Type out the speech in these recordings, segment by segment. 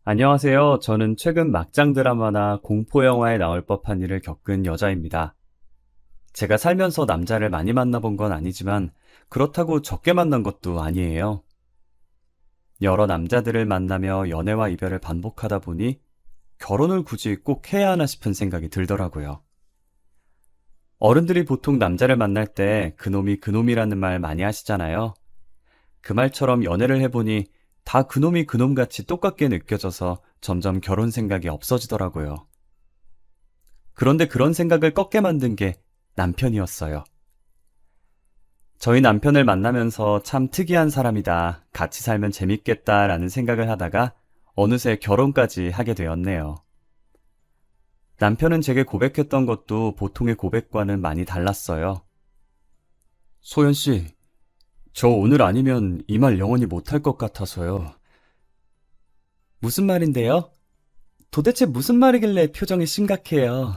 안녕하세요. 저는 최근 막장 드라마나 공포 영화에 나올 법한 일을 겪은 여자입니다. 제가 살면서 남자를 많이 만나본 건 아니지만 그렇다고 적게 만난 것도 아니에요. 여러 남자들을 만나며 연애와 이별을 반복하다 보니 결혼을 굳이 꼭 해야 하나 싶은 생각이 들더라고요. 어른들이 보통 남자를 만날 때 그놈이 그놈이라는 말 많이 하시잖아요. 그 말처럼 연애를 해보니 다 그놈이 그놈같이 똑같게 느껴져서 점점 결혼 생각이 없어지더라고요. 그런데 그런 생각을 꺾게 만든 게 남편이었어요. 저희 남편을 만나면서 참 특이한 사람이다, 같이 살면 재밌겠다라는 생각을 하다가 어느새 결혼까지 하게 되었네요. 남편은 제게 고백했던 것도 보통의 고백과는 많이 달랐어요. 소연 씨, 저 오늘 아니면 이 말 영원히 못할 것 같아서요. 무슨 말인데요? 도대체 무슨 말이길래 표정이 심각해요?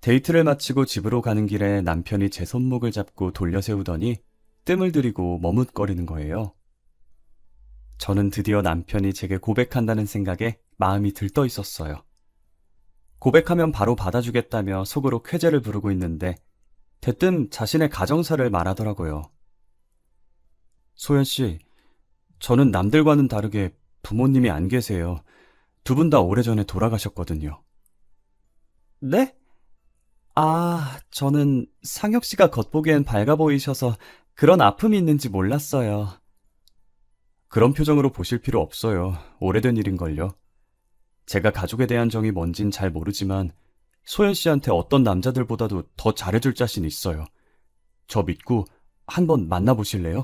데이트를 마치고 집으로 가는 길에 남편이 제 손목을 잡고 돌려 세우더니 뜸을 들이고 머뭇거리는 거예요. 저는 드디어 남편이 제게 고백한다는 생각에 마음이 들떠 있었어요. 고백하면 바로 받아주겠다며 속으로 쾌재를 부르고 있는데 대뜸 자신의 가정사를 말하더라고요. 소연 씨, 저는 남들과는 다르게 부모님이 안 계세요. 두 분 다 오래전에 돌아가셨거든요. 네? 저는 상혁 씨가 겉보기엔 밝아 보이셔서 그런 아픔이 있는지 몰랐어요. 그런 표정으로 보실 필요 없어요. 오래된 일인걸요. 제가 가족에 대한 정이 뭔진 잘 모르지만 소연 씨한테 어떤 남자들보다도 더 잘해줄 자신 있어요. 저 믿고 한번 만나보실래요?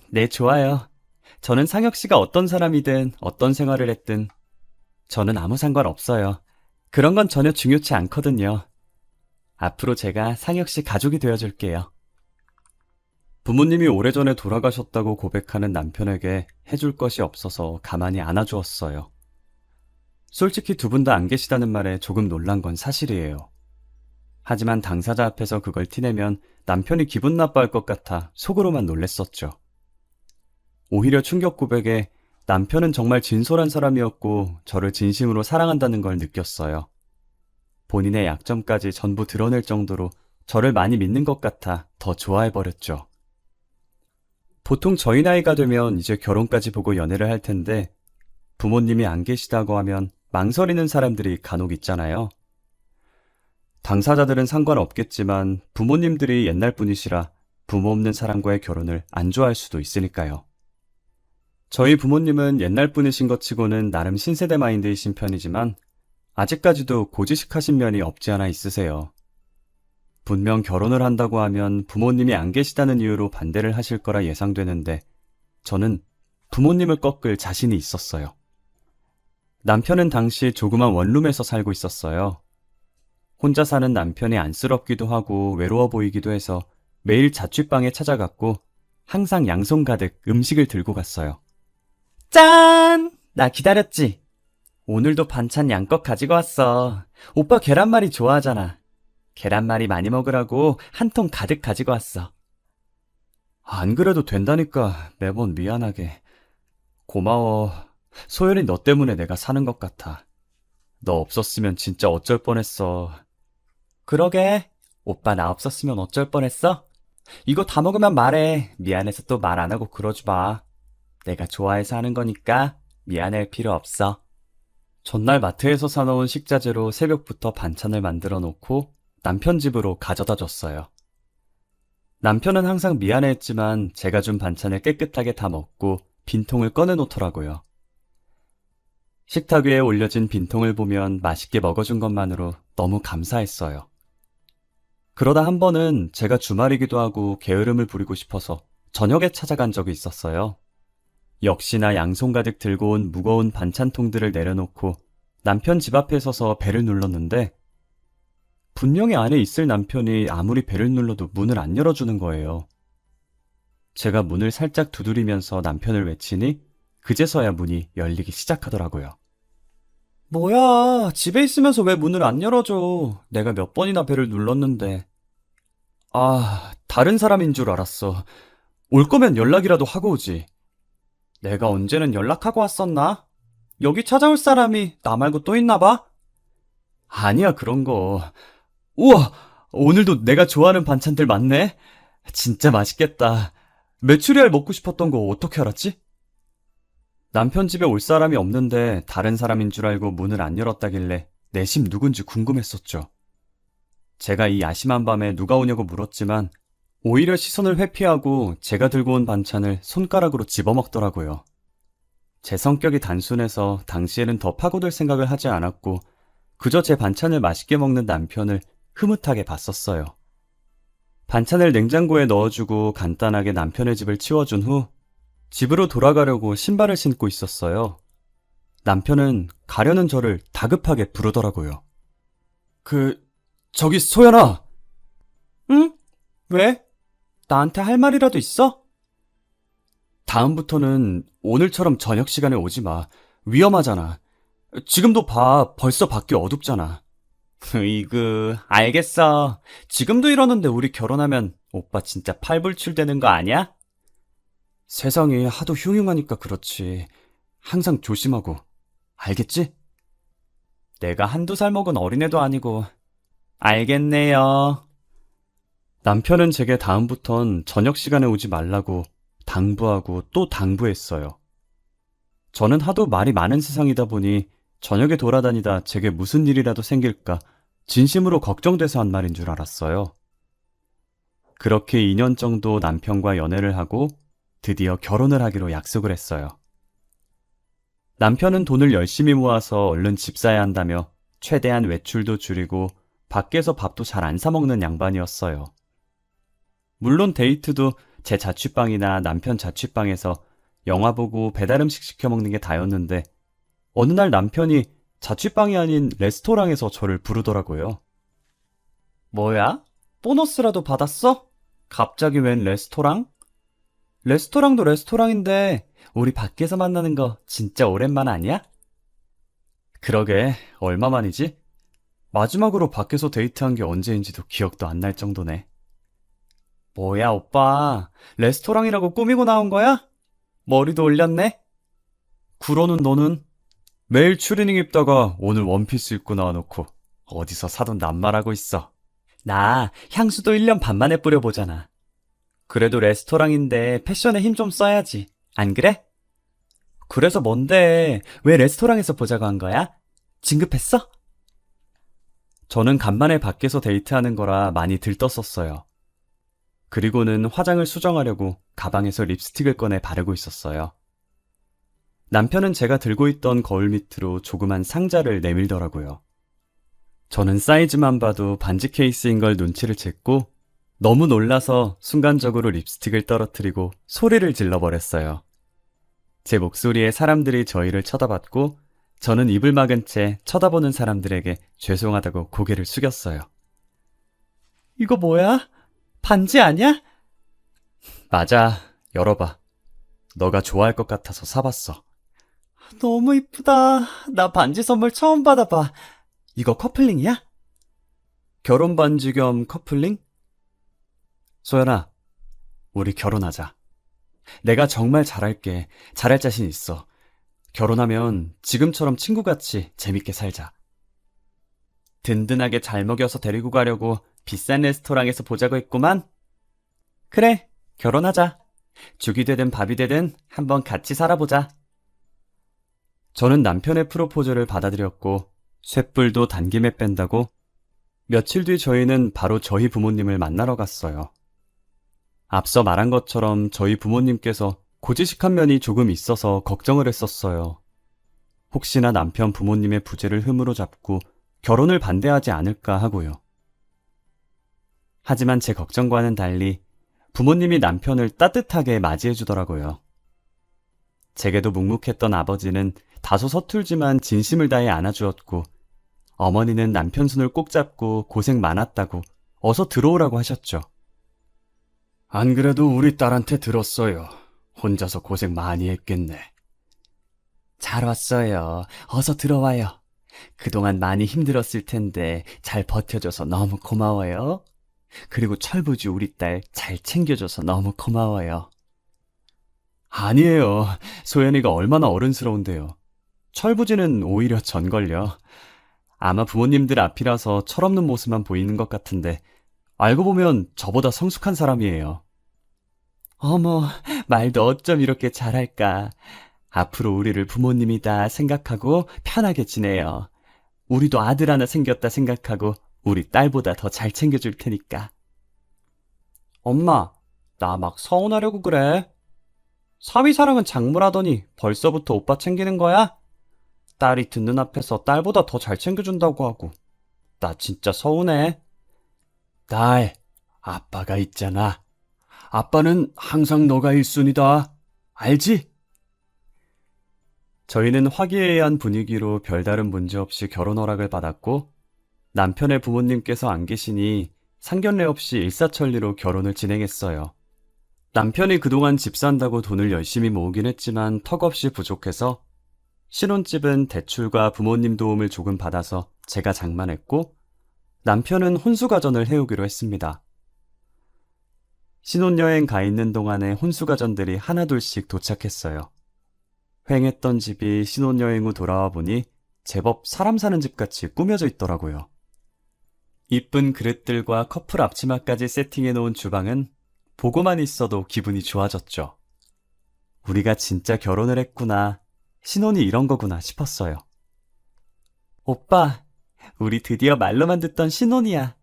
네, 좋아요. 저는 상혁 씨가 어떤 사람이든 어떤 생활을 했든 저는 아무 상관 없어요. 그런 건 전혀 중요치 않거든요. 앞으로 제가 상혁 씨 가족이 되어줄게요. 부모님이 오래전에 돌아가셨다고 고백하는 남편에게 해줄 것이 없어서 가만히 안아주었어요. 솔직히 두 분 다 안 계시다는 말에 조금 놀란 건 사실이에요. 하지만 당사자 앞에서 그걸 티내면 남편이 기분 나빠할 것 같아 속으로만 놀랬었죠. 오히려 충격 고백에 남편은 정말 진솔한 사람이었고 저를 진심으로 사랑한다는 걸 느꼈어요. 본인의 약점까지 전부 드러낼 정도로 저를 많이 믿는 것 같아 더 좋아해버렸죠. 보통 저희 나이가 되면 이제 결혼까지 보고 연애를 할 텐데 부모님이 안 계시다고 하면 망설이는 사람들이 간혹 있잖아요. 당사자들은 상관없겠지만 부모님들이 옛날 분이시라 부모 없는 사람과의 결혼을 안 좋아할 수도 있으니까요. 저희 부모님은 옛날 분이신 것 치고는 나름 신세대 마인드이신 편이지만 아직까지도 고지식하신 면이 없지 않아 있으세요. 분명 결혼을 한다고 하면 부모님이 안 계시다는 이유로 반대를 하실 거라 예상되는데 저는 부모님을 꺾을 자신이 있었어요. 남편은 당시 조그만 원룸에서 살고 있었어요. 혼자 사는 남편이 안쓰럽기도 하고 외로워 보이기도 해서 매일 자취방에 찾아갔고 항상 양손 가득 음식을 들고 갔어요. 짠! 나 기다렸지? 오늘도 반찬 양껏 가지고 왔어. 오빠 계란말이 좋아하잖아. 계란말이 많이 먹으라고 한 통 가득 가지고 왔어. 안 그래도 된다니까 매번 미안하게. 고마워. 소연이 너 때문에 내가 사는 것 같아. 너 없었으면 진짜 어쩔 뻔했어. 그러게. 오빠 나 없었으면 어쩔 뻔했어? 이거 다 먹으면 말해. 미안해서 또 말 안 하고 그러지 마. 내가 좋아해서 하는 거니까 미안할 필요 없어. 전날 마트에서 사놓은 식자재로 새벽부터 반찬을 만들어 놓고 남편 집으로 가져다 줬어요. 남편은 항상 미안해했지만 제가 준 반찬을 깨끗하게 다 먹고 빈통을 꺼내 놓더라고요. 식탁 위에 올려진 빈통을 보면 맛있게 먹어준 것만으로 너무 감사했어요. 그러다 한 번은 제가 주말이기도 하고 게으름을 부리고 싶어서 저녁에 찾아간 적이 있었어요. 역시나 양손 가득 들고 온 무거운 반찬통들을 내려놓고 남편 집 앞에 서서 벨을 눌렀는데 분명히 안에 있을 남편이 아무리 벨을 눌러도 문을 안 열어주는 거예요. 제가 문을 살짝 두드리면서 남편을 외치니 그제서야 문이 열리기 시작하더라고요. 뭐야, 집에 있으면서 왜 문을 안 열어줘? 내가 몇 번이나 벨을 눌렀는데. 다른 사람인 줄 알았어. 올 거면 연락이라도 하고 오지. 내가 언제는 연락하고 왔었나? 여기 찾아올 사람이 나 말고 또 있나 봐? 아니야, 그런 거. 우와! 오늘도 내가 좋아하는 반찬들 많네? 진짜 맛있겠다. 메추리알 먹고 싶었던 거 어떻게 알았지? 남편 집에 올 사람이 없는데 다른 사람인 줄 알고 문을 안 열었다길래 내심 누군지 궁금했었죠. 제가 이 야심한 밤에 누가 오냐고 물었지만 오히려 시선을 회피하고 제가 들고 온 반찬을 손가락으로 집어먹더라고요. 제 성격이 단순해서 당시에는 더 파고들 생각을 하지 않았고 그저 제 반찬을 맛있게 먹는 남편을 흐뭇하게 봤었어요. 반찬을 냉장고에 넣어주고 간단하게 남편의 집을 치워준 후 집으로 돌아가려고 신발을 신고 있었어요. 남편은 가려는 저를 다급하게 부르더라고요. 저기 소연아! 응? 왜? 나한테 할 말이라도 있어? 다음부터는 오늘처럼 저녁 시간에 오지 마. 위험하잖아. 지금도 봐. 벌써 밖이 어둡잖아. 으이그, 알겠어. 지금도 이러는데 우리 결혼하면 오빠 진짜 팔불출 되는 거 아니야? 세상이 하도 흉흉하니까 그렇지. 항상 조심하고. 알겠지? 내가 한두 살 먹은 어린애도 아니고. 알겠네요. 남편은 제게 다음부턴 저녁 시간에 오지 말라고 당부하고 또 당부했어요. 저는 하도 말이 많은 세상이다 보니 저녁에 돌아다니다 제게 무슨 일이라도 생길까 진심으로 걱정돼서 한 말인 줄 알았어요. 그렇게 2년 정도 남편과 연애를 하고 드디어 결혼을 하기로 약속을 했어요. 남편은 돈을 열심히 모아서 얼른 집 사야 한다며 최대한 외출도 줄이고 밖에서 밥도 잘 안 사 먹는 양반이었어요. 물론 데이트도 제 자취방이나 남편 자취방에서 영화 보고 배달음식 시켜 먹는 게 다였는데 어느 날 남편이 자취방이 아닌 레스토랑에서 저를 부르더라고요. 뭐야? 보너스라도 받았어? 갑자기 웬 레스토랑? 레스토랑도 레스토랑인데 우리 밖에서 만나는 거 진짜 오랜만 아니야? 그러게, 얼마만이지? 마지막으로 밖에서 데이트한 게 언제인지도 기억도 안 날 정도네. 뭐야, 오빠. 레스토랑이라고 꾸미고 나온 거야? 머리도 올렸네? 그러는 너는? 매일 추리닝 입다가 오늘 원피스 입고 나와놓고 어디서 사돈 낱말하고 있어. 나 향수도 1년 반 만에 뿌려보잖아. 그래도 레스토랑인데 패션에 힘 좀 써야지. 안 그래? 그래서 뭔데? 왜 레스토랑에서 보자고 한 거야? 진급했어? 저는 간만에 밖에서 데이트하는 거라 많이 들떴었어요. 그리고는 화장을 수정하려고 가방에서 립스틱을 꺼내 바르고 있었어요. 남편은 제가 들고 있던 거울 밑으로 조그만 상자를 내밀더라고요. 저는 사이즈만 봐도 반지 케이스인 걸 눈치를 챘고 너무 놀라서 순간적으로 립스틱을 떨어뜨리고 소리를 질러버렸어요. 제 목소리에 사람들이 저희를 쳐다봤고 저는 입을 막은 채 쳐다보는 사람들에게 죄송하다고 고개를 숙였어요. 이거 뭐야? 반지 아니야? 맞아, 열어봐. 너가 좋아할 것 같아서 사봤어. 너무 이쁘다. 나 반지 선물 처음 받아봐. 이거 커플링이야? 결혼 반지 겸 커플링? 소연아, 우리 결혼하자. 내가 정말 잘할게. 잘할 자신 있어. 결혼하면 지금처럼 친구같이 재밌게 살자. 든든하게 잘 먹여서 데리고 가려고 비싼 레스토랑에서 보자고 했구만. 그래, 결혼하자. 죽이 되든 밥이 되든 한번 같이 살아보자. 저는 남편의 프로포즈를 받아들였고 쇳불도 단김에 뺀다고 며칠 뒤 저희는 바로 저희 부모님을 만나러 갔어요. 앞서 말한 것처럼 저희 부모님께서 고지식한 면이 조금 있어서 걱정을 했었어요. 혹시나 남편 부모님의 부재를 흠으로 잡고 결혼을 반대하지 않을까 하고요. 하지만 제 걱정과는 달리 부모님이 남편을 따뜻하게 맞이해 주더라고요. 제게도 묵묵했던 아버지는 다소 서툴지만 진심을 다해 안아주었고 어머니는 남편 손을 꼭 잡고 고생 많았다고 어서 들어오라고 하셨죠. 안 그래도 우리 딸한테 들었어요. 혼자서 고생 많이 했겠네. 잘 왔어요. 어서 들어와요. 그동안 많이 힘들었을 텐데 잘 버텨줘서 너무 고마워요. 그리고 철부지 우리 딸 잘 챙겨줘서 너무 고마워요. 아니에요. 소연이가 얼마나 어른스러운데요. 철부지는 오히려 전걸요. 아마 부모님들 앞이라서 철없는 모습만 보이는 것 같은데 알고 보면 저보다 성숙한 사람이에요. 어머, 말도 어쩜 이렇게 잘할까. 앞으로 우리를 부모님이다 생각하고 편하게 지내요. 우리도 아들 하나 생겼다 생각하고 우리 딸보다 더 잘 챙겨줄 테니까. 엄마, 나 막 서운하려고 그래. 사위사랑은 작물하더니 벌써부터 오빠 챙기는 거야? 딸이 듣는 앞에서 딸보다 더 잘 챙겨준다고 하고. 나 진짜 서운해. 딸, 아빠가 있잖아. 아빠는 항상 너가 1순위다. 알지? 저희는 화기애애한 분위기로 별다른 문제 없이 결혼 허락을 받았고 남편의 부모님께서 안 계시니 상견례 없이 일사천리로 결혼을 진행했어요. 남편이 그동안 집 산다고 돈을 열심히 모으긴 했지만 턱없이 부족해서 신혼집은 대출과 부모님 도움을 조금 받아서 제가 장만했고 남편은 혼수가전을 해오기로 했습니다. 신혼여행 가 있는 동안에 혼수가전들이 하나둘씩 도착했어요. 휑했던 집이 신혼여행 후 돌아와 보니 제법 사람 사는 집같이 꾸며져 있더라고요. 이쁜 그릇들과 커플 앞치마까지 세팅해 놓은 주방은 보고만 있어도 기분이 좋아졌죠. 우리가 진짜 결혼을 했구나, 신혼이 이런 거구나 싶었어요. 오빠, 우리 드디어 말로만 듣던 신혼이야.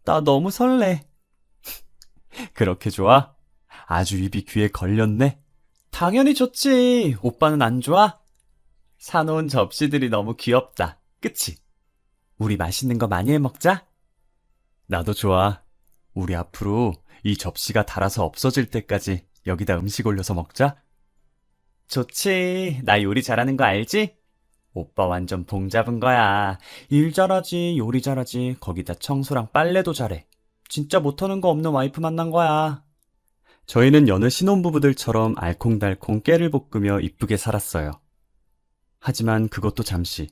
나 너무 설레. 그렇게 좋아? 아주 입이 귀에 걸렸네. 당연히 좋지. 오빠는 안 좋아? 사놓은 접시들이 너무 귀엽다. 그치? 우리 맛있는 거 많이 해 먹자. 나도 좋아. 우리 앞으로 이 접시가 닳아서 없어질 때까지 여기다 음식 올려서 먹자. 좋지. 나 요리 잘하는 거 알지? 오빠 완전 봉 잡은 거야. 일 잘하지, 요리 잘하지, 거기다 청소랑 빨래도 잘해. 진짜 못하는 거 없는 와이프 만난 거야. 저희는 여느 신혼부부들처럼 알콩달콩 깨를 볶으며 이쁘게 살았어요. 하지만 그것도 잠시.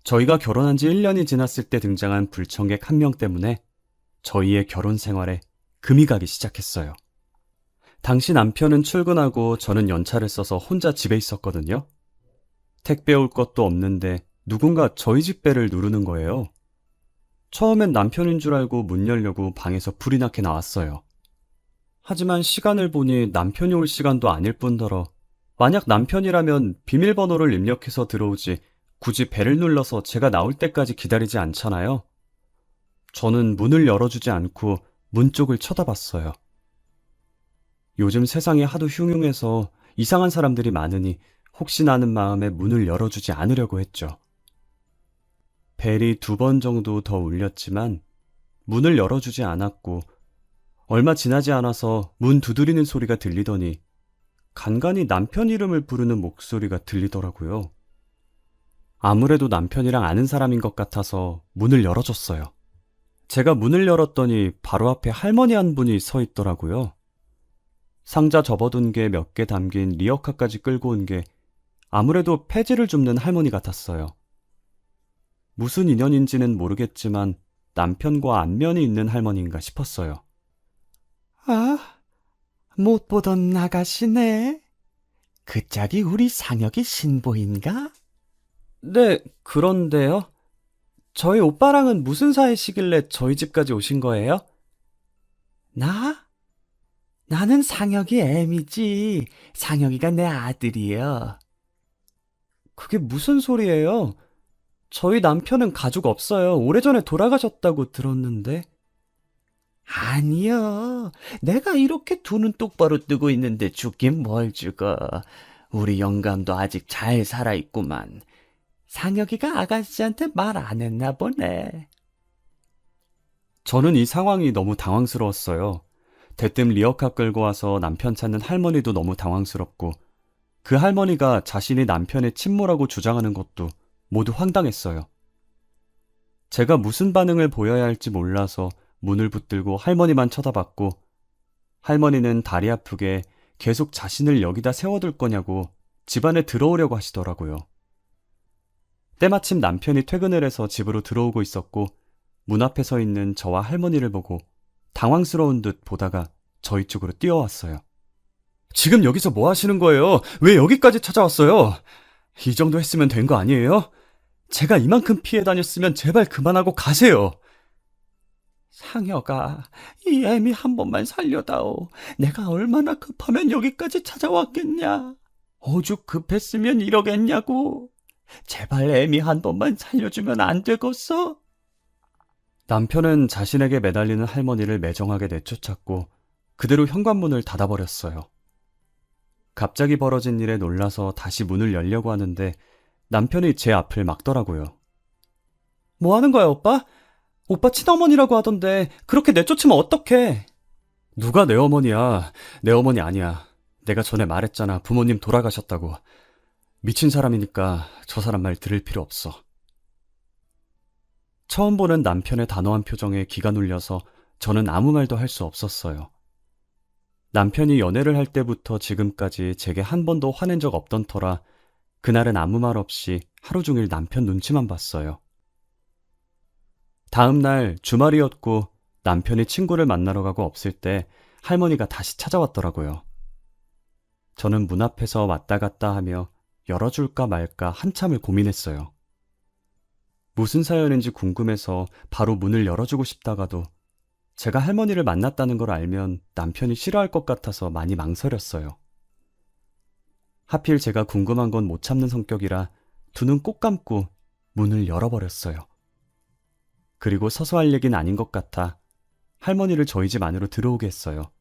저희가 결혼한 지 1년이 지났을 때 등장한 불청객 한 명 때문에 저희의 결혼 생활에 금이 가기 시작했어요. 당시 남편은 출근하고 저는 연차를 써서 혼자 집에 있었거든요. 택배 올 것도 없는데 누군가 저희 집 배를 누르는 거예요. 처음엔 남편인 줄 알고 문 열려고 방에서 불이 나게 나왔어요. 하지만 시간을 보니 남편이 올 시간도 아닐 뿐더러 만약 남편이라면 비밀번호를 입력해서 들어오지 굳이 배를 눌러서 제가 나올 때까지 기다리지 않잖아요. 저는 문을 열어주지 않고 문 쪽을 쳐다봤어요. 요즘 세상이 하도 흉흉해서 이상한 사람들이 많으니 혹시나 하는 마음에 문을 열어주지 않으려고 했죠. 벨이 2번 정도 더 울렸지만 문을 열어주지 않았고 얼마 지나지 않아서 문 두드리는 소리가 들리더니 간간히 남편 이름을 부르는 목소리가 들리더라고요. 아무래도 남편이랑 아는 사람인 것 같아서 문을 열어줬어요. 제가 문을 열었더니 바로 앞에 할머니 한 분이 서 있더라고요. 상자 접어둔 게 몇 개 담긴 리어카까지 끌고 온 게 아무래도 폐지를 줍는 할머니 같았어요. 무슨 인연인지는 모르겠지만 남편과 안면이 있는 할머니인가 싶었어요. 아, 못 보던 아가씨네. 그 짝이 우리 상혁이 신부인가? 네, 그런데요. 저희 오빠랑은 무슨 사이시길래 저희 집까지 오신 거예요? 나? 나는 상혁이 애미지. 상혁이가 내 아들이에요. 그게 무슨 소리예요? 저희 남편은 가족 없어요. 오래전에 돌아가셨다고 들었는데. 아니요. 내가 이렇게 두 눈 똑바로 뜨고 있는데 죽긴 뭘 죽어. 우리 영감도 아직 잘 살아있구만. 상혁이가 아가씨한테 말 안 했나 보네. 저는 이 상황이 너무 당황스러웠어요. 대뜸 리어카 끌고 와서 남편 찾는 할머니도 너무 당황스럽고 그 할머니가 자신이 남편의 친모라고 주장하는 것도 모두 황당했어요. 제가 무슨 반응을 보여야 할지 몰라서 문을 붙들고 할머니만 쳐다봤고 할머니는 다리 아프게 계속 자신을 여기다 세워둘 거냐고 집 안에 들어오려고 하시더라고요. 때마침 남편이 퇴근을 해서 집으로 들어오고 있었고 문 앞에 서 있는 저와 할머니를 보고 당황스러운 듯 보다가 저희 쪽으로 뛰어왔어요. 지금 여기서 뭐 하시는 거예요? 왜 여기까지 찾아왔어요? 이 정도 했으면 된 거 아니에요? 제가 이만큼 피해 다녔으면 제발 그만하고 가세요. 상혁아, 이 애미 한 번만 살려다오. 내가 얼마나 급하면 여기까지 찾아왔겠냐. 오죽 급했으면 이러겠냐고. 제발 애미 한 번만 살려주면 안 되겠어? 남편은 자신에게 매달리는 할머니를 매정하게 내쫓았고 그대로 현관문을 닫아버렸어요. 갑자기 벌어진 일에 놀라서 다시 문을 열려고 하는데 남편이 제 앞을 막더라고요. 뭐 하는 거야, 오빠? 오빠 친어머니라고 하던데 그렇게 내쫓으면 어떡해? 누가 내 어머니야? 내 어머니 아니야. 내가 전에 말했잖아. 부모님 돌아가셨다고. 미친 사람이니까 저 사람 말 들을 필요 없어. 처음 보는 남편의 단호한 표정에 기가 눌려서 저는 아무 말도 할 수 없었어요. 남편이 연애를 할 때부터 지금까지 제게 한 번도 화낸 적 없던 터라 그날은 아무 말 없이 하루 종일 남편 눈치만 봤어요. 다음 날 주말이었고 남편이 친구를 만나러 가고 없을 때 할머니가 다시 찾아왔더라고요. 저는 문 앞에서 왔다 갔다 하며 열어줄까 말까 한참을 고민했어요. 무슨 사연인지 궁금해서 바로 문을 열어주고 싶다가도 제가 할머니를 만났다는 걸 알면 남편이 싫어할 것 같아서 많이 망설였어요. 하필 제가 궁금한 건 못 참는 성격이라 두 눈 꼭 감고 문을 열어버렸어요. 그리고 서서 할 얘기는 아닌 것 같아 할머니를 저희 집 안으로 들어오게 했어요.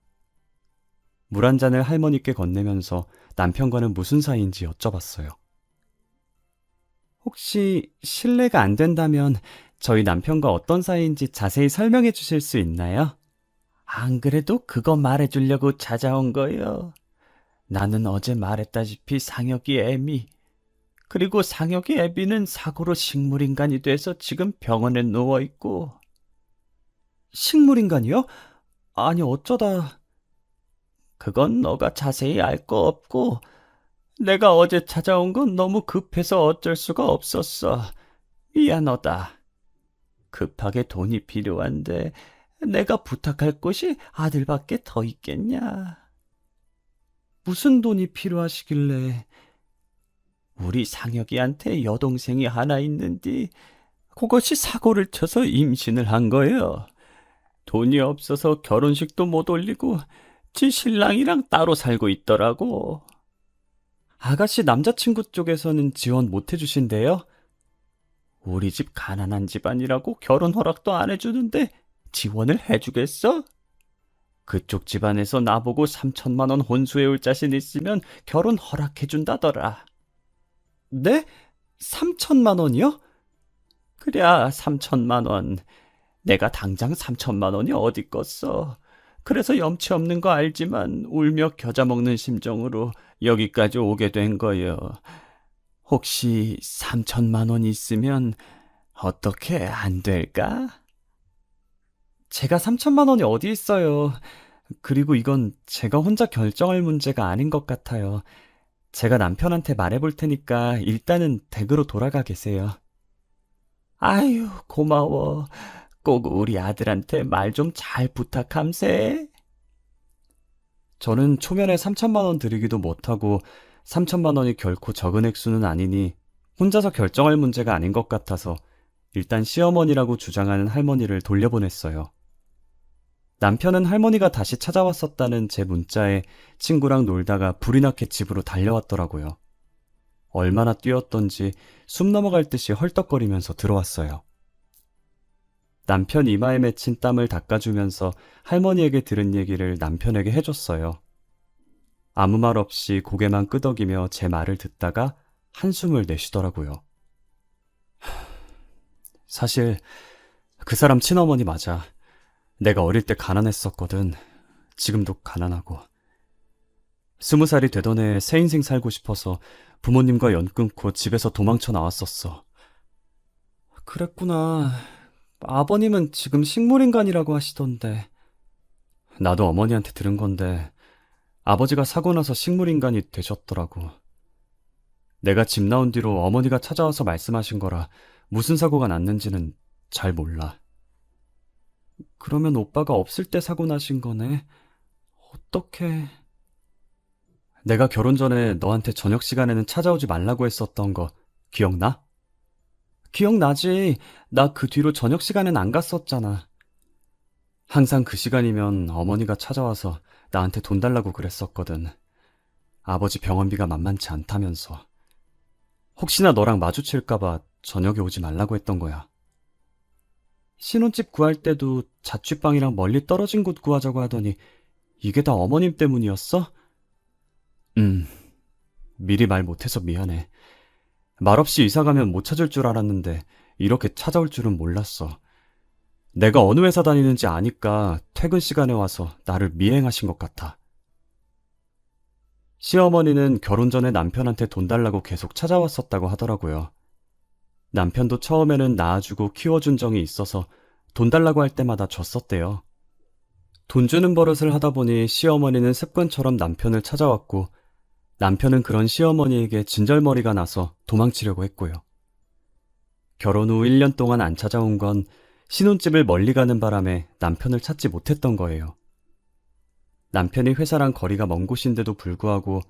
물 한 잔을 할머니께 건네면서 남편과는 무슨 사이인지 여쭤봤어요. 혹시 실례가 안 된다면 저희 남편과 어떤 사이인지 자세히 설명해 주실 수 있나요? 안 그래도 그거 말해주려고 찾아온 거요. 나는 어제 말했다시피 상혁이 애미, 그리고 상혁이 애비는 사고로 식물인간이 돼서 지금 병원에 누워있고. 식물인간이요? 아니 어쩌다. 그건 너가 자세히 알 거 없고 내가 어제 찾아온 건 너무 급해서 어쩔 수가 없었어. 미안하다. 급하게 돈이 필요한데 내가 부탁할 곳이 아들밖에 더 있겠냐. 무슨 돈이 필요하시길래. 우리 상혁이한테 여동생이 하나 있는데 그것이 사고를 쳐서 임신을 한 거예요. 돈이 없어서 결혼식도 못 올리고 지 신랑이랑 따로 살고 있더라고. 아가씨 남자친구 쪽에서는 지원 못 해주신대요? 우리 집 가난한 집안이라고 결혼 허락도 안 해주는데 지원을 해주겠어? 그쪽 집안에서 나보고 3천만 원 혼수해올 자신 있으면 결혼 허락해준다더라. 네? 3천만 원이요? 그래, 3천만 원. 내가 당장 3천만 원이 어디 껐어. 그래서 염치 없는 거 알지만 울며 겨자 먹는 심정으로 여기까지 오게 된 거요. 혹시 3천만 원 있으면 어떻게 안 될까? 제가 3천만 원이 어디 있어요. 그리고 이건 제가 혼자 결정할 문제가 아닌 것 같아요. 제가 남편한테 말해볼 테니까 일단은 댁으로 돌아가 계세요. 아유, 고마워. 꼭 우리 아들한테 말 좀 잘 부탁함세. 저는 초면에 3천만 원 드리기도 못하고 3천만 원이 결코 적은 액수는 아니니 혼자서 결정할 문제가 아닌 것 같아서 일단 시어머니라고 주장하는 할머니를 돌려보냈어요. 남편은 할머니가 다시 찾아왔었다는 제 문자에 친구랑 놀다가 불이 나게 집으로 달려왔더라고요. 얼마나 뛰었던지 숨 넘어갈 듯이 헐떡거리면서 들어왔어요. 남편 이마에 맺힌 땀을 닦아주면서 할머니에게 들은 얘기를 남편에게 해줬어요. 아무 말 없이 고개만 끄덕이며 제 말을 듣다가 한숨을 내쉬더라고요. 사실 그 사람 친어머니 맞아. 내가 어릴 때 가난했었거든. 지금도 가난하고. 20살이 되던 해에 새 인생 살고 싶어서 부모님과 연 끊고 집에서 도망쳐 나왔었어. 그랬구나. 아버님은 지금 식물인간이라고 하시던데. 나도 어머니한테 들은 건데 아버지가 사고 나서 식물인간이 되셨더라고. 내가 집 나온 뒤로 어머니가 찾아와서 말씀하신 거라 무슨 사고가 났는지는 잘 몰라. 그러면 오빠가 없을 때 사고 나신 거네. 어떡해. 내가 결혼 전에 너한테 저녁 시간에는 찾아오지 말라고 했었던 거 기억나? 기억나지. 나 그 뒤로 저녁 시간엔 안 갔었잖아. 항상 그 시간이면 어머니가 찾아와서 나한테 돈 달라고 그랬었거든. 아버지 병원비가 만만치 않다면서. 혹시나 너랑 마주칠까봐 저녁에 오지 말라고 했던 거야. 신혼집 구할 때도 자취방이랑 멀리 떨어진 곳 구하자고 하더니 이게 다 어머님 때문이었어? 음, 미리 말 못해서 미안해. 말없이 이사 가면 못 찾을 줄 알았는데 이렇게 찾아올 줄은 몰랐어. 내가 어느 회사 다니는지 아니까 퇴근 시간에 와서 나를 미행하신 것 같아. 시어머니는 결혼 전에 남편한테 돈 달라고 계속 찾아왔었다고 하더라고요. 남편도 처음에는 낳아주고 키워준 정이 있어서 돈 달라고 할 때마다 줬었대요. 돈 주는 버릇을 하다 보니 시어머니는 습관처럼 남편을 찾아왔고 남편은 그런 시어머니에게 진절머리가 나서 도망치려고 했고요. 결혼 후 1년 동안 안 찾아온 건 신혼집을 멀리 가는 바람에 남편을 찾지 못했던 거예요. 남편이 회사랑 거리가 먼 곳인데도 불구하고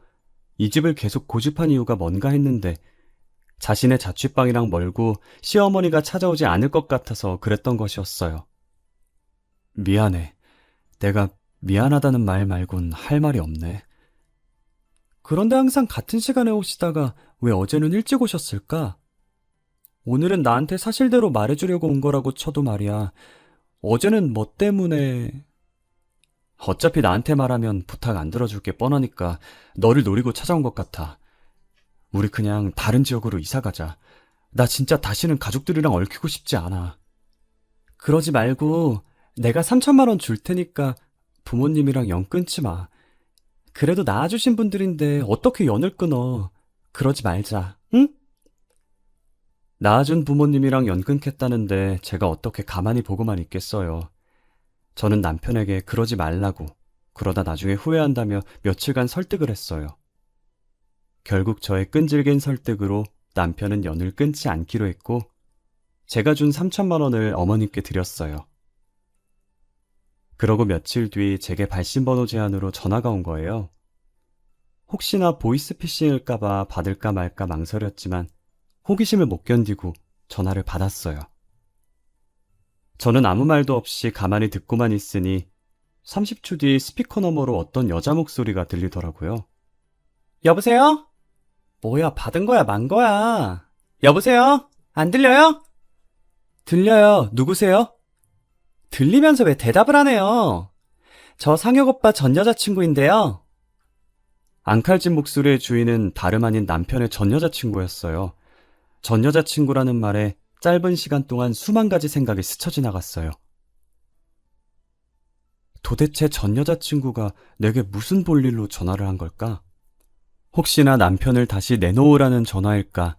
이 집을 계속 고집한 이유가 뭔가 했는데 자신의 자취방이랑 멀고 시어머니가 찾아오지 않을 것 같아서 그랬던 것이었어요. 미안해. 내가 미안하다는 말 말곤 할 말이 없네. 그런데 항상 같은 시간에 오시다가 왜 어제는 일찍 오셨을까? 오늘은 나한테 사실대로 말해주려고 온 거라고 쳐도 말이야. 어제는 뭐 때문에... 어차피 나한테 말하면 부탁 안 들어줄 게 뻔하니까 너를 노리고 찾아온 것 같아. 우리 그냥 다른 지역으로 이사 가자. 나 진짜 다시는 가족들이랑 얽히고 싶지 않아. 그러지 말고 내가 3천만 원 줄 테니까 부모님이랑 연 끊지 마. 그래도 낳아주신 분들인데 어떻게 연을 끊어. 그러지 말자, 응? 낳아준 부모님이랑 연 끊겠다는데 제가 어떻게 가만히 보고만 있겠어요. 저는 남편에게 그러지 말라고, 그러다 나중에 후회한다며 며칠간 설득을 했어요. 결국 저의 끈질긴 설득으로 남편은 연을 끊지 않기로 했고 제가 준 3천만 원을 어머님께 드렸어요. 그러고 며칠 뒤 제게 발신번호 제안으로 전화가 온 거예요. 혹시나 보이스피싱일까봐 받을까 말까 망설였지만 호기심을 못 견디고 전화를 받았어요. 저는 아무 말도 없이 가만히 듣고만 있으니 30초 뒤 스피커 너머로 어떤 여자 목소리가 들리더라고요. 여보세요? 뭐야, 받은 거야, 만 거야? 여보세요? 안 들려요? 들려요. 누구세요? 들리면서 왜 대답을 안 해요? 저 상혁 오빠 전 여자친구인데요. 앙칼진 목소리의 주인은 다름 아닌 남편의 전 여자친구였어요. 전 여자친구라는 말에 짧은 시간 동안 수만 가지 생각이 스쳐 지나갔어요. 도대체 전 여자친구가 내게 무슨 볼일로 전화를 한 걸까? 혹시나 남편을 다시 내놓으라는 전화일까?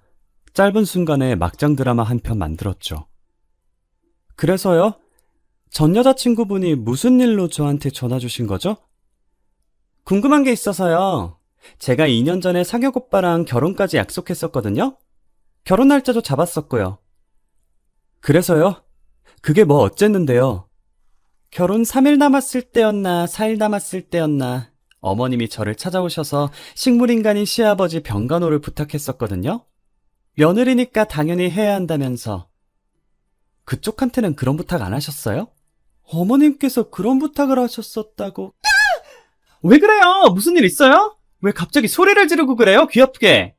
짧은 순간에 막장 드라마 한 편 만들었죠. 그래서요? 전 여자친구분이 무슨 일로 저한테 전화 주신 거죠? 궁금한 게 있어서요. 제가 2년 전에 상혁 오빠랑 결혼까지 약속했었거든요. 결혼 날짜도 잡았었고요. 그래서요? 그게 뭐 어쨌는데요? 결혼 3일 남았을 때였나 4일 남았을 때였나 어머님이 저를 찾아오셔서 식물인간인 시아버지 병간호를 부탁했었거든요. 며느리니까 당연히 해야 한다면서. 그쪽한테는 그런 부탁 안 하셨어요? 어머님께서 그런 부탁을 하셨었다고. 왜 그래요? 무슨 일 있어요? 왜 갑자기 소리를 지르고 그래요? 귀엽게.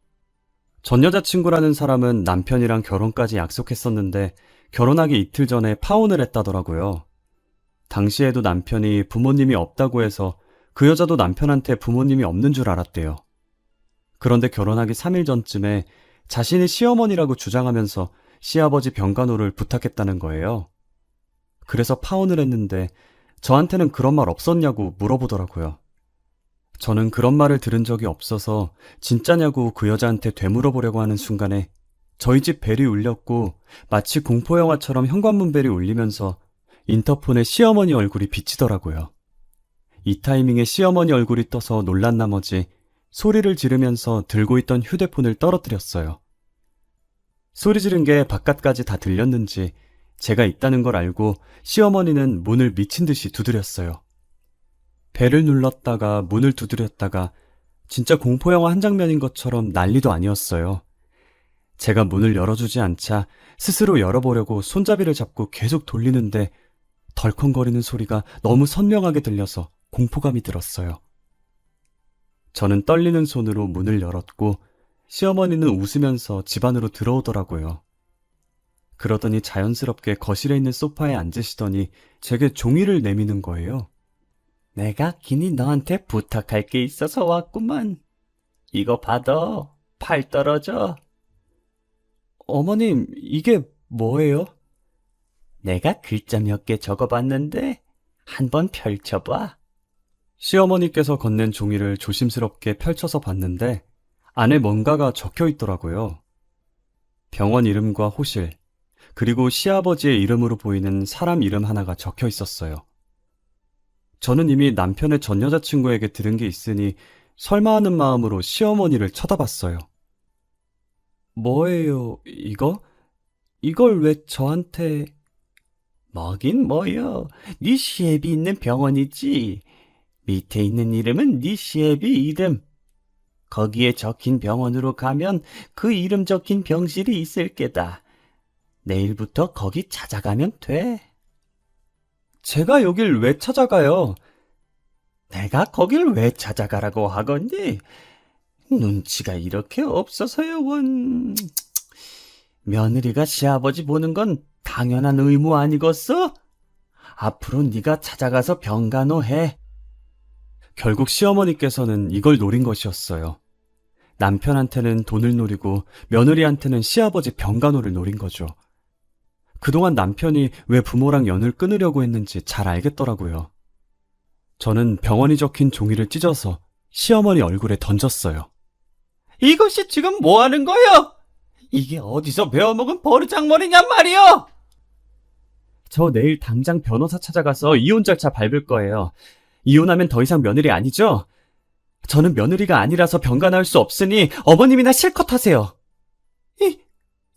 전 여자친구라는 사람은 남편이랑 결혼까지 약속했었는데 결혼하기 이틀 전에 파혼을 했다더라고요. 당시에도 남편이 부모님이 없다고 해서 그 여자도 남편한테 부모님이 없는 줄 알았대요. 그런데 결혼하기 3일 전쯤에 자신이 시어머니라고 주장하면서 시아버지 병간호를 부탁했다는 거예요. 그래서 파혼을 했는데 저한테는 그런 말 없었냐고 물어보더라고요. 저는 그런 말을 들은 적이 없어서 진짜냐고 그 여자한테 되물어보려고 하는 순간에 저희 집 벨이 울렸고 마치 공포영화처럼 현관문 벨이 울리면서 인터폰에 시어머니 얼굴이 비치더라고요. 이 타이밍에 시어머니 얼굴이 떠서 놀란 나머지 소리를 지르면서 들고 있던 휴대폰을 떨어뜨렸어요. 소리 지른 게 바깥까지 다 들렸는지 제가 있다는 걸 알고 시어머니는 문을 미친 듯이 두드렸어요. 벨을 눌렀다가 문을 두드렸다가 진짜 공포영화 한 장면인 것처럼 난리도 아니었어요. 제가 문을 열어주지 않자 스스로 열어보려고 손잡이를 잡고 계속 돌리는데 덜컹거리는 소리가 너무 선명하게 들려서 공포감이 들었어요. 저는 떨리는 손으로 문을 열었고 시어머니는 웃으면서 집 안으로 들어오더라고요. 그러더니 자연스럽게 거실에 있는 소파에 앉으시더니 제게 종이를 내미는 거예요. 내가 긴히 너한테 부탁할 게 있어서 왔구만. 이거 받아. 팔 떨어져. 어머님, 이게 뭐예요? 내가 글자 몇 개 적어봤는데 한번 펼쳐봐. 시어머니께서 건넨 종이를 조심스럽게 펼쳐서 봤는데 안에 뭔가가 적혀 있더라고요. 병원 이름과 호실, 그리고 시아버지의 이름으로 보이는 사람 이름 하나가 적혀 있었어요. 저는 이미 남편의 전 여자친구에게 들은 게 있으니 설마 하는 마음으로 시어머니를 쳐다봤어요. 뭐예요, 이거? 이걸 왜 저한테... 뭐긴 뭐요. 네 시애비 있는 병원이지. 밑에 있는 이름은 네 시애비 이름. 거기에 적힌 병원으로 가면 그 이름 적힌 병실이 있을 게다. 내일부터 거기 찾아가면 돼. 제가 여길 왜 찾아가요? 내가 거길 왜 찾아가라고 하건디? 눈치가 이렇게 없어서요, 원. 며느리가 시아버지 보는 건 당연한 의무 아니겠어? 앞으로 네가 찾아가서 병간호 해. 결국 시어머니께서는 이걸 노린 것이었어요. 남편한테는 돈을 노리고 며느리한테는 시아버지 병간호를 노린 거죠. 그동안 남편이 왜 부모랑 연을 끊으려고 했는지 잘 알겠더라고요. 저는 병원이 적힌 종이를 찢어서 시어머니 얼굴에 던졌어요. 이것이 지금 뭐 하는 거요? 이게 어디서 배워먹은 버르장머리냔 말이요? 저 내일 당장 변호사 찾아가서 이혼 절차 밟을 거예요. 이혼하면 더 이상 며느리 아니죠? 저는 며느리가 아니라서 병간호할 수 없으니 어머님이나 실컷 하세요.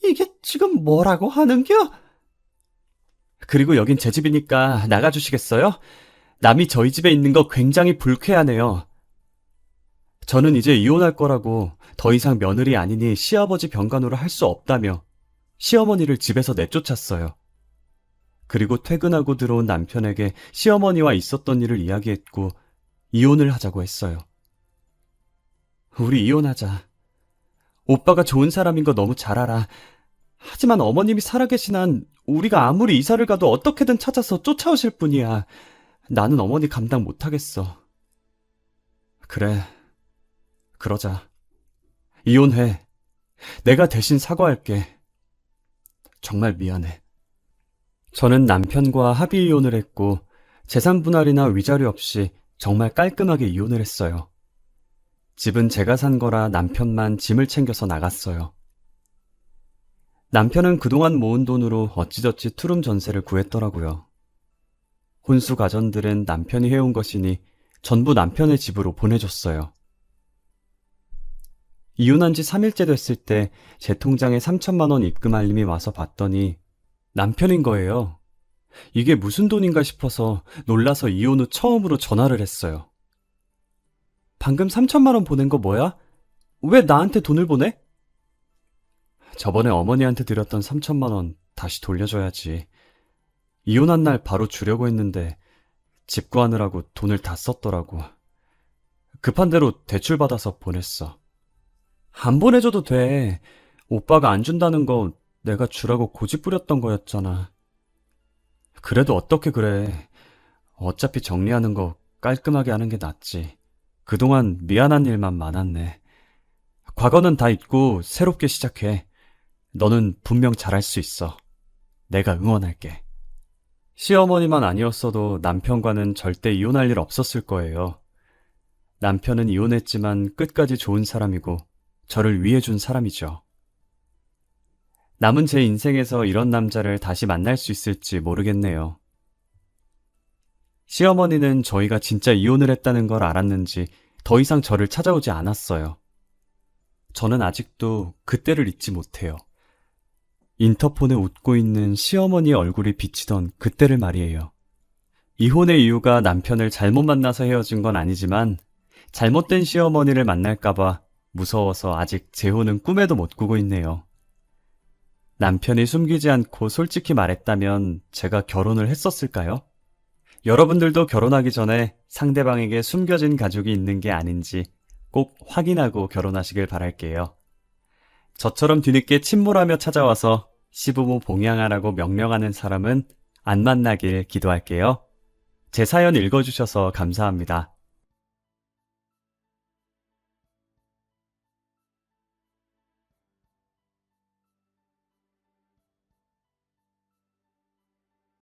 이게 지금 뭐라고 하는겨? 그리고 여긴 제 집이니까 나가주시겠어요? 남이 저희 집에 있는 거 굉장히 불쾌하네요. 저는 이제 이혼할 거라고 더 이상 며느리 아니니 시아버지 병간호를 할 수 없다며 시어머니를 집에서 내쫓았어요. 그리고 퇴근하고 들어온 남편에게 시어머니와 있었던 일을 이야기했고 이혼을 하자고 했어요. 우리 이혼하자. 오빠가 좋은 사람인 거 너무 잘 알아. 하지만 어머님이 살아계신 한 우리가 아무리 이사를 가도 어떻게든 찾아서 쫓아오실 뿐이야. 나는 어머니 감당 못하겠어. 그래, 그러자. 이혼해. 내가 대신 사과할게. 정말 미안해. 저는 남편과 합의 이혼을 했고 재산 분할이나 위자료 없이 정말 깔끔하게 이혼을 했어요. 집은 제가 산 거라 남편만 짐을 챙겨서 나갔어요. 남편은 그동안 모은 돈으로 어찌저찌 투룸 전세를 구했더라고요. 혼수 가전들은 남편이 해온 것이니 전부 남편의 집으로 보내줬어요. 이혼한 지 3일째 됐을 때 제 통장에 3천만 원 입금 알림이 와서 봤더니 남편인 거예요. 이게 무슨 돈인가 싶어서 놀라서 이혼 후 처음으로 전화를 했어요. 방금 3천만 원 보낸 거 뭐야? 왜 나한테 돈을 보내? 저번에 어머니한테 드렸던 3천만 원 다시 돌려줘야지. 이혼한 날 바로 주려고 했는데 집 구하느라고 돈을 다 썼더라고. 급한 대로 대출 받아서 보냈어. 안 보내줘도 돼. 오빠가 안 준다는 거 내가 주라고 고집 부렸던 거였잖아. 그래도 어떻게 그래. 어차피 정리하는 거 깔끔하게 하는 게 낫지. 그동안 미안한 일만 많았네. 과거는 다 잊고 새롭게 시작해. 너는 분명 잘할 수 있어. 내가 응원할게. 시어머니만 아니었어도 남편과는 절대 이혼할 일 없었을 거예요. 남편은 이혼했지만 끝까지 좋은 사람이고 저를 위해준 사람이죠. 남은 제 인생에서 이런 남자를 다시 만날 수 있을지 모르겠네요. 시어머니는 저희가 진짜 이혼을 했다는 걸 알았는지 더 이상 저를 찾아오지 않았어요. 저는 아직도 그때를 잊지 못해요. 인터폰에 웃고 있는 시어머니의 얼굴이 비치던 그때를 말이에요. 이혼의 이유가 남편을 잘못 만나서 헤어진 건 아니지만 잘못된 시어머니를 만날까봐 무서워서 아직 재혼은 꿈에도 못 꾸고 있네요. 남편이 숨기지 않고 솔직히 말했다면 제가 결혼을 했었을까요? 여러분들도 결혼하기 전에 상대방에게 숨겨진 가족이 있는 게 아닌지 꼭 확인하고 결혼하시길 바랄게요. 저처럼 뒤늦게 침몰하며 찾아와서 시부모 봉양하라고 명령하는 사람은 안 만나길 기도할게요. 제 사연 읽어주셔서 감사합니다.